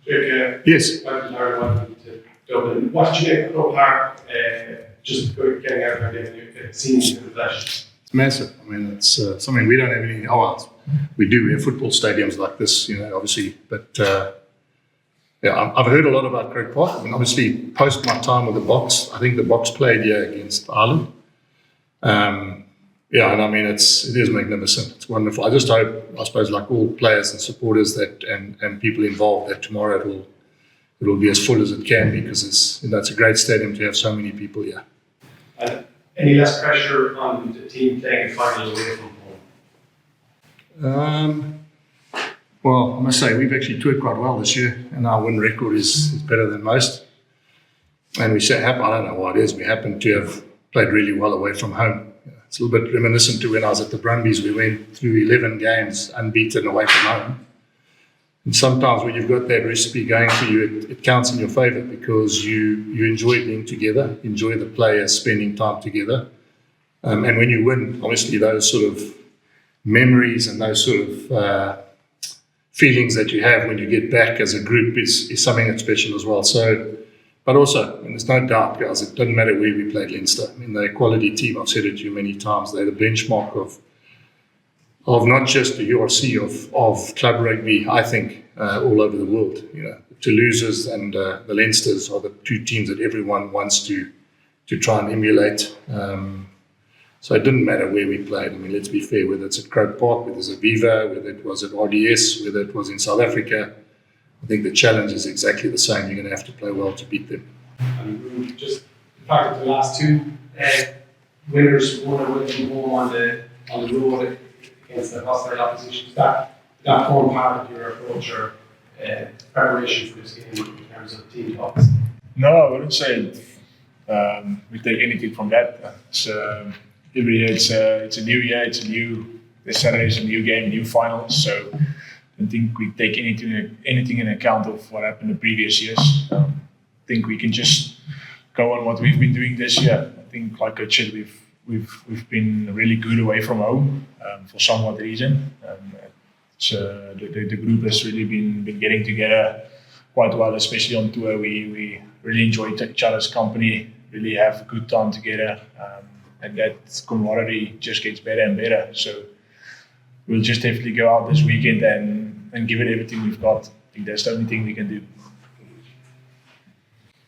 Jake, Yes. welcome to Dublin. What did you get Croke Park just getting out there and seeing it in the flesh? It's massive. I mean, it's something we don't have any. Oh, well, we do. We have football stadiums like this, obviously. But I've heard a lot about Croke Park. I mean, obviously, post my time with the Box, I think the Box played here against Ireland. And I mean, it is magnificent. It's wonderful. I just hope, I suppose, like all players and supporters and people involved, that tomorrow it will be as full as it can be, because it's a great stadium to have so many people here. Any less pressure on the team playing a final away from home? Well, I must say, we've actually toured quite well this year, and our win record is better than most. And I don't know why it is, we happen to have played really well away from home. It's a little bit reminiscent to when I was at the Brumbies. We went through 11 games unbeaten away from home. And sometimes when you've got that recipe going for you, it counts in your favour, because you enjoy being together, enjoy the players spending time together. And when you win, obviously those sort of memories and those sort of feelings that you have when you get back as a group is something that's special as well. So, but also, I mean, there's no doubt, guys, it doesn't matter where we played Leinster. I mean, they're a quality team. I've said it to you many times. They're the benchmark of not just the URC, of club rugby, I think, all over the world. The Toulouses and the Leinsters are the two teams that everyone wants to try and emulate. So it didn't matter where we played. I mean, let's be fair, whether it's at Croke Park, whether it's at Viva, whether it was at RDS, whether it was in South Africa, I think the challenge is exactly the same. You're going to have to play well to beat them. And just the fact that the last two winners won away from home on the road against the hostile opposition, that form part of your approach or preparation for this game in terms of team talks? No, I wouldn't say we take anything from that. It's, every year it's a new year, this Saturday is a new game, new finals, so I don't think we take anything in account of what happened the previous years. I think we can just go on what we've been doing this year. I think, like I said, we've been really good away from home for somewhat reason. The group has really been getting together quite well, especially on tour. We really enjoy each other's company, really have a good time together, and that camaraderie just gets better and better. So we'll just definitely go out this weekend and give it everything we've got. I think that's the only thing we can do.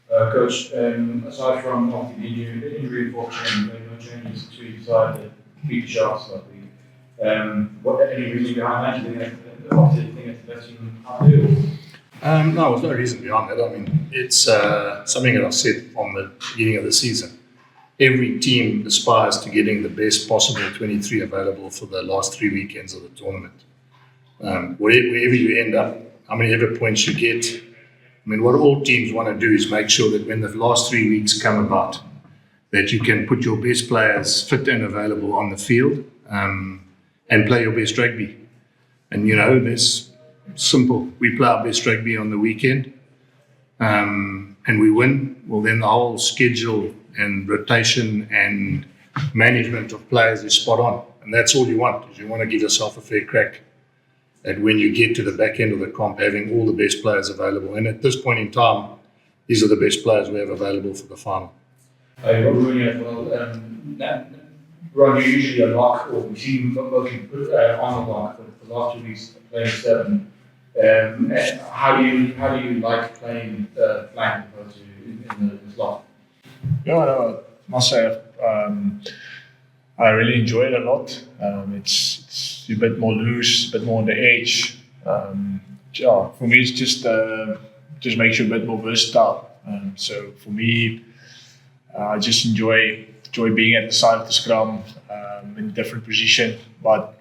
Coach, aside from obviously the injury fortune, no changes to your side that beat the Sharks last week. Any reason behind that? Do you think that's the best you can do? No, there's no reason behind that. I mean, it's something that I've said from the beginning of the season. Every team aspires to getting the best possible 23 available for the last 3 weekends of the tournament. Wherever you end up, how many ever points you get, I mean, what all teams want to do is make sure that when the last 3 weeks come about, that you can put your best players fit and available on the field and play your best rugby. And, it's simple. We play our best rugby on the weekend and we win. Well, then the whole schedule and rotation and management of players is spot on. And that's all you want, is you want to give yourself a fair crack at when you get to the back end of the comp, having all the best players available. And at this point in time, these are the best players we have available for the final. Ruan as well. Ruan, you're usually a lock, or we see mostly on a lock, but for the last 2 weeks playing 7. How do you like playing flank opposed to in the slot? Yeah, I must say I really enjoy it a lot. It's a bit more loose, a bit more on the edge. For me, it's just makes you a bit more versatile. So for me, I just enjoy being at the side of the scrum in a different position. But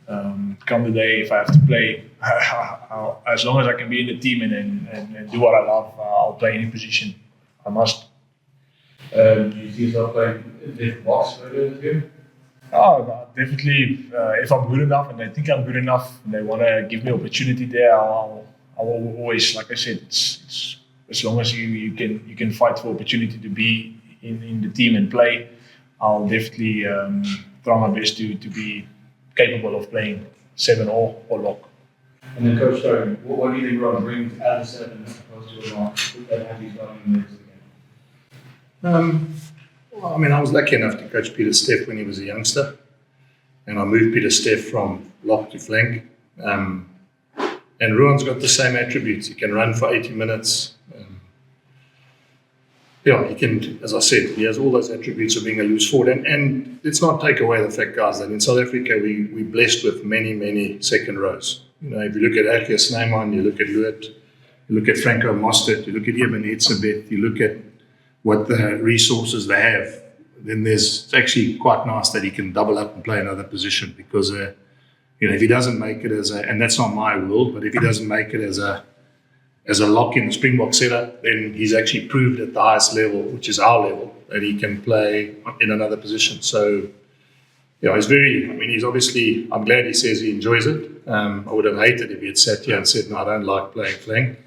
come the day, if I have to play, as long as I can be in the team and do what I love, I'll play any position. I must. Do you see yourself playing in different box for the game? Oh, definitely. If I'm good enough and they think I'm good enough and they want to give me opportunity there, I will always, like I said, it's as long as you can fight for opportunity to be in the team and play, I'll definitely try my best to be capable of playing 7 or lock. And then Coach, sorry, what do you think Ron brings as a 7 as opposed to a lock that has these running in the mix again? Well, I mean, I was lucky enough to coach Peter Steff when he was a youngster, and I moved Peter Steff from lock to flank. And Ruan's got the same attributes. He can run for 80 minutes. He can, as I said, he has all those attributes of being a loose forward. And let's not take away the fact, guys, that in South Africa we're blessed with many, many second rows. If you look at Erkia Snyman, you look at Luet, you look at Franco Mostert, you look at Eben Etzebeth, you look at what the resources they have, then it's actually quite nice that he can double up and play another position because, if he doesn't make it and that's not my world, but if he doesn't make it as a lock in the Springbok setup, then he's actually proved at the highest level, which is our level, that he can play in another position. So, he's obviously, I'm glad he says he enjoys it. I would have hated if he had sat here and said, no, I don't like playing flank.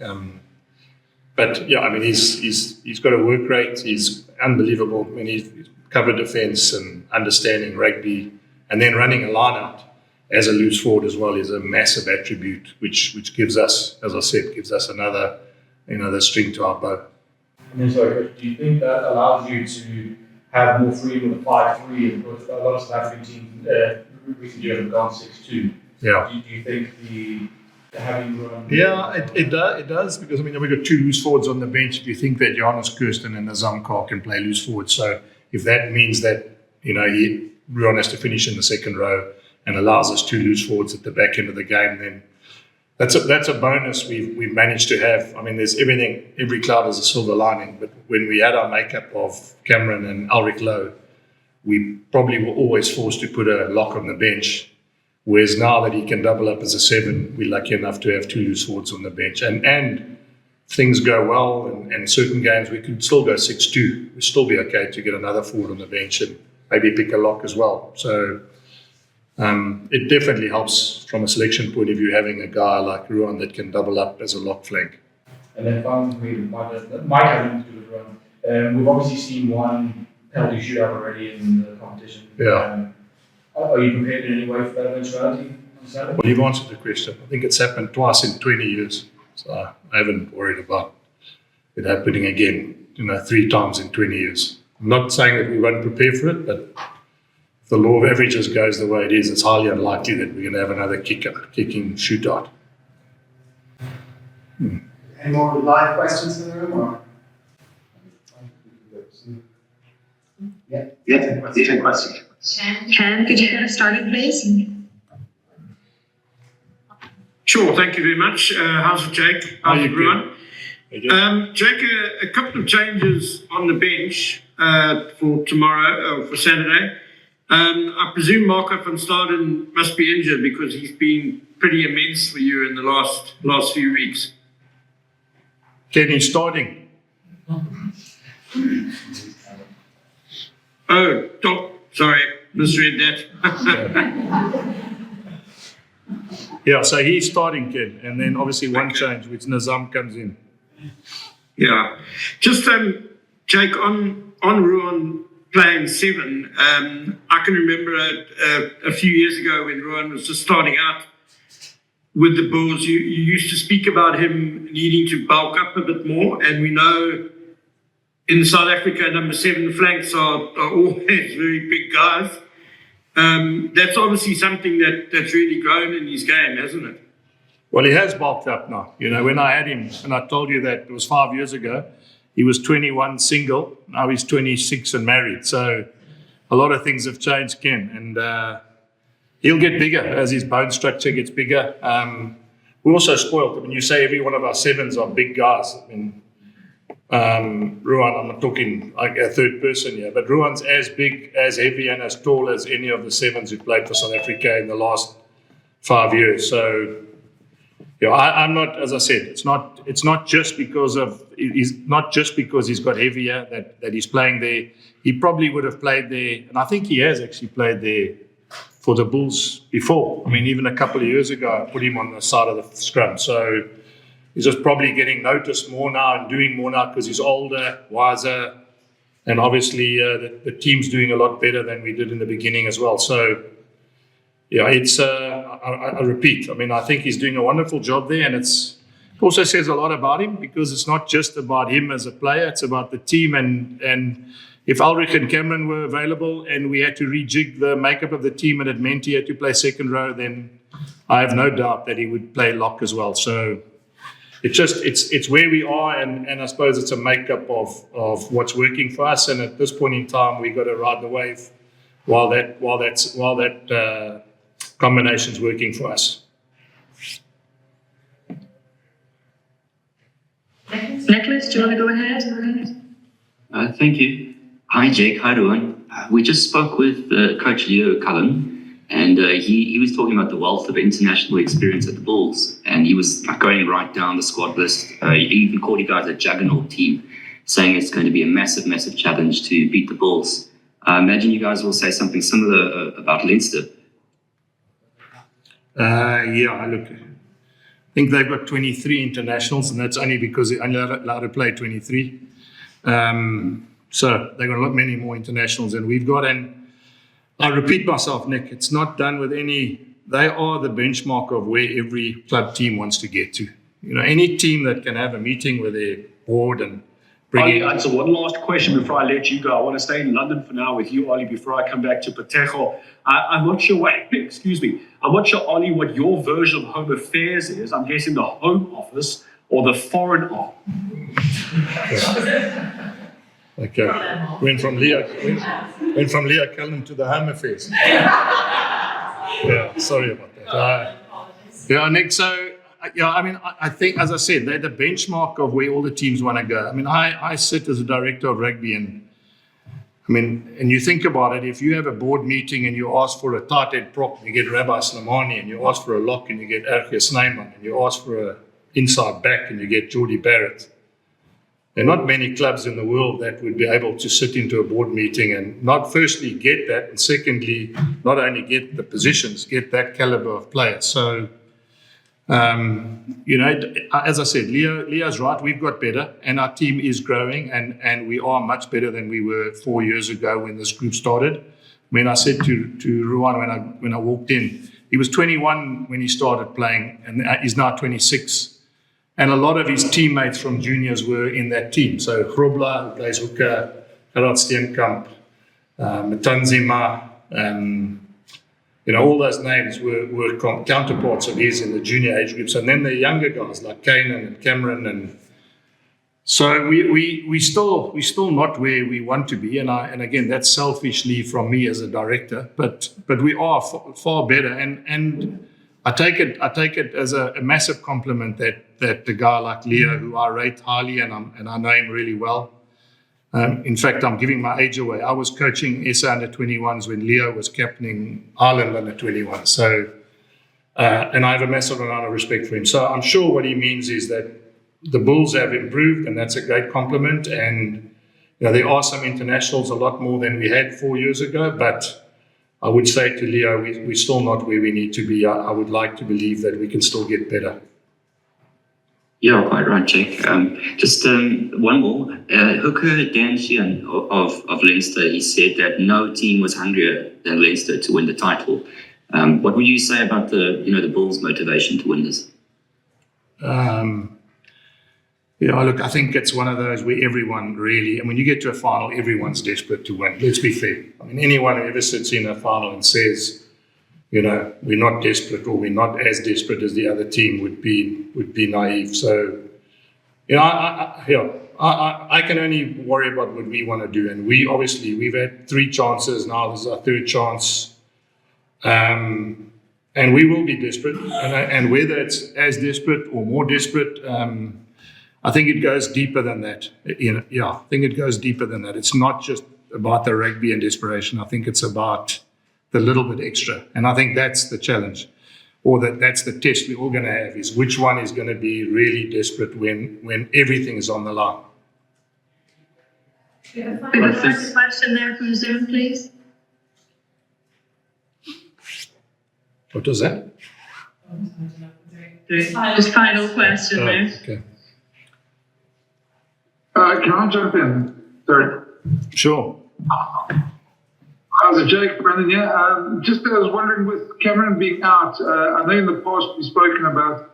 He's got a work rate. He's unbelievable. He's covered defence and understanding rugby, and then running a line out as a loose forward as well is a massive attribute, which gives us, as I said, another, string to our bow. And then, sorry, Coach, do you think that allows you to have more freedom with a 5-3 because a lot of South African teams recent years have gone 6-2? Yeah. Do you think having run? Yeah, it does because we've got two loose forwards on the bench. If you think that Johannes Kirsten and Nazam Kar can play loose forward, so if that means that Ruan has to finish in the second row and allows us two loose forwards at the back end of the game, then that's a bonus we've managed to have. There's everything. Every cloud has a silver lining. But when we had our makeup of Cameron and Ulrich Lowe, we probably were always forced to put a lock on the bench. Whereas now that he can double up as a 7, we're lucky enough to have two loose forwards on the bench. And things go well, and certain games we could still go 6-2. We'd still be okay to get another forward on the bench and maybe pick a lock as well. So it definitely helps from a selection point of view having a guy like Ruan that can double up as a lock flank. And then finally, that might have anything to do with Ruan. We've obviously seen one penalty shootout already in the competition. Yeah. Are you prepared in any way for that eventuality on Saturday? Well, you've answered the question. I think it's happened twice in 20 years. So I haven't worried about it happening again, 3 times in 20 years. I'm not saying that we won't prepare for it, but if the law of averages goes the way it is, it's highly unlikely that we're going to have another kicking shootout. Any more live questions in the room? Or? Yeah, 10 questions. Ken, could you get us started, please? Sure, thank you very much. How's it, Jake? How's everyone? Jake, a couple of changes on the bench for tomorrow, for Saturday. I presume Marco van Staden must be injured because he's been pretty immense for you in the last few weeks. Kenny's starting. Oh, sorry, misread that. Yeah, so he's starting, Ken, and then obviously one change, which Nazam comes in. Yeah, just Jake, on Ruan playing 7, I can remember a few years ago when Ruan was just starting out with the Bulls, you used to speak about him needing to bulk up a bit more, and we know in South Africa, number 7 flanks are always very big guys. That's obviously something that's really grown in his game, hasn't it? Well, he has bulked up now. When I had him, and I told you that it was 5 years ago, he was 21 single. Now he's 26 and married. So a lot of things have changed, Ken. And he'll get bigger as his bone structure gets bigger. We're also spoiled. You say every one of our 7s are big guys. Ruan, I'm not talking like a third person here, but Ruan's as big, as heavy, and as tall as any of the 7s who played for South Africa in the last 5 years. So, I'm not, as I said, it's not just because he's got heavier that he's playing there. He probably would have played there, and I think he has actually played there for the Bulls before. Even a couple of years ago, I put him on the side of the scrum. So he's just probably getting noticed more now and doing more now because he's older, wiser, and obviously the team's doing a lot better than we did in the beginning as well. So, yeah, it's, I repeat, I mean, I think he's doing a wonderful job there, and it also says a lot about him, because it's not just about him as a player, it's about the team. And if Ulrich and Cameron were available and we had to rejig the makeup of the team and it meant he had to play second row, then I have no doubt that he would play lock as well. So it's where we are, and I suppose it's a makeup of what's working for us. And at this point in time, we've got to ride the wave while that combination's working for us. Nicholas, do you want to go ahead? Thank you. Hi, Jake. Hi, Ruan. We just spoke with Coach Leo Cullen, and he was talking about the wealth of international experience at the Bulls, and he was going right down the squad list. He even called you guys a juggernaut team, saying it's going to be a massive, massive challenge to beat the Bulls. I imagine you guys will say something similar about Leinster. Yeah, look, I think they've got 23 internationals, and that's only because they're only allowed to play 23. So they've got a lot many more internationals than we've got. And I repeat myself, Nick, it's not done with any. They are the benchmark of where every club team wants to get to. You know, any team that can have a meeting with their board and bring Ollie, answer one last question before I let you go. I want to stay in London for now with you, Ollie, before I come back to Patejo. I'm not sure excuse me. I'm not sure, Ollie, what your version of Home Affairs is. I'm guessing the Home Office or the Foreign Office. Okay. Went from Leah Cullen to the Home Affairs. Yeah, sorry about that. Yeah, Nick, so, yeah, I mean, I think, as I said, they're the benchmark of where all the teams want to go. I mean, I sit as a director of rugby, and I mean, and you think about it, if you have a board meeting and you ask for a tight end prop, you get Rabbi Slimani, and you ask for a lock and you get Erke Snyman, and you ask for an inside back and you get Geordie Barrett. There are not many clubs in the world that would be able to sit into a board meeting and not firstly get that, and secondly, not only get the positions, get that caliber of player. So, you know, as I said, Leo's right. We've got better, and our team is growing, and we are much better than we were 4 years ago when this group started. I mean, I said to Ruan when I walked in, he was 21 when he started playing, and he's now 26. And a lot of his teammates from juniors were in that team. So Grobler, who plays hooker, Gerard Steenkamp, Matanzima, you know, all those names were counterparts of his in the junior age groups. And then the younger guys like Kanan and Cameron. And so we still not where we want to be. And again, that's selfishly from me as a director, but we are far better. And I take it as a massive compliment that a guy like Leo, who I rate highly and I know him really well. In fact, I'm giving my age away. I was coaching SA under-21s when Leo was captaining Ireland under-21. So, and I have a massive amount of respect for him. So I'm sure what he means is that the Bulls have improved, and that's a great compliment. And you know, there are some internationals, a lot more than we had 4 years ago, but I would say to Leo, we're still not where we need to be. I would like to believe that we can still get better. Yeah, quite right, Jake. Just one more. Hooker Dan Sheehan of Leinster, he said that no team was hungrier than Leinster to win the title. What would you say about the Bulls' motivation to win this? Yeah, look, I think it's one of those where everyone really, and when you get to a final, everyone's desperate to win. Let's be fair. I mean, anyone who ever sits in a final and says, you know, we're not desperate or we're not as desperate as the other team would be naive. So, you know, I can only worry about what we want to do. And we've had 3 chances now. This is our 3rd chance. And we will be desperate. And whether it's as desperate or more desperate, I think it goes deeper than that. I think it goes deeper than that. It's not just about the rugby and desperation. I think it's about the little bit extra. And I think that's the challenge, or that's the test we're all going to have, is which one is going to be really desperate when everything is on the line. We have a first question there from Zoom, please. What was that? Just final question there. Okay. Can I jump in? Sorry. Sure. How's it, Jake? Brandon here. Just I was wondering, with Cameron being out, I know in the past we've spoken about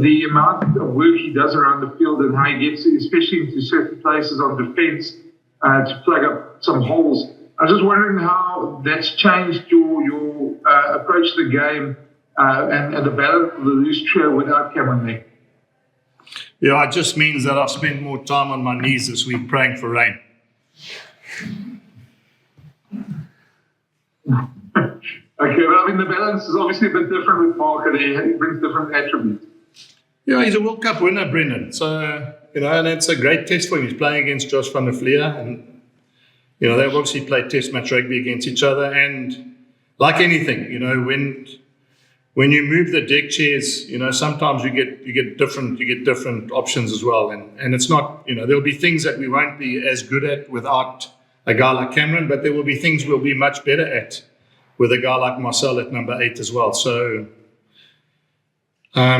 the amount of work he does around the field and how he gets, especially into certain places on defence, to plug up some holes. I was just wondering how that's changed your approach to the game and the balance of the loose trio without Cameron there. Yeah, it just means that I've spent more time on my knees this week praying for rain. Okay, well, I mean, the balance is obviously a bit different with Parker. He brings different attributes. Yeah, he's a World Cup winner, Brendan. So, and it's a great test for him. He's playing against Josh van der Vlier. And, they've obviously played test match rugby against each other. And like anything, when you move the deck chairs, sometimes you get different options as well. And it's not, there'll be things that we won't be as good at without a guy like Cameron, but there will be things we'll be much better at with a guy like Marcel at number 8 as well. So, I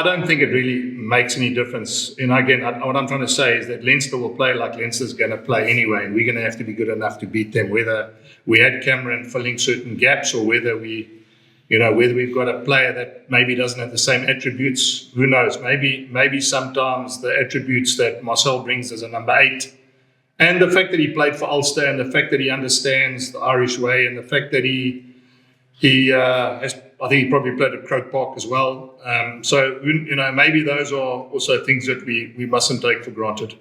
don't think it really makes any difference. Again, what I'm trying to say is that Leinster will play like Leinster's going to play anyway, and we're going to have to be good enough to beat them, whether we had Cameron filling certain gaps or whether whether we've got a player that maybe doesn't have the same attributes. Who knows? Maybe sometimes the attributes that Marcel brings as a number 8, and the fact that he played for Ulster, and the fact that he understands the Irish way, and the fact that he has, I think he probably played at Croke Park as well. So maybe those are also things that we mustn't take for granted.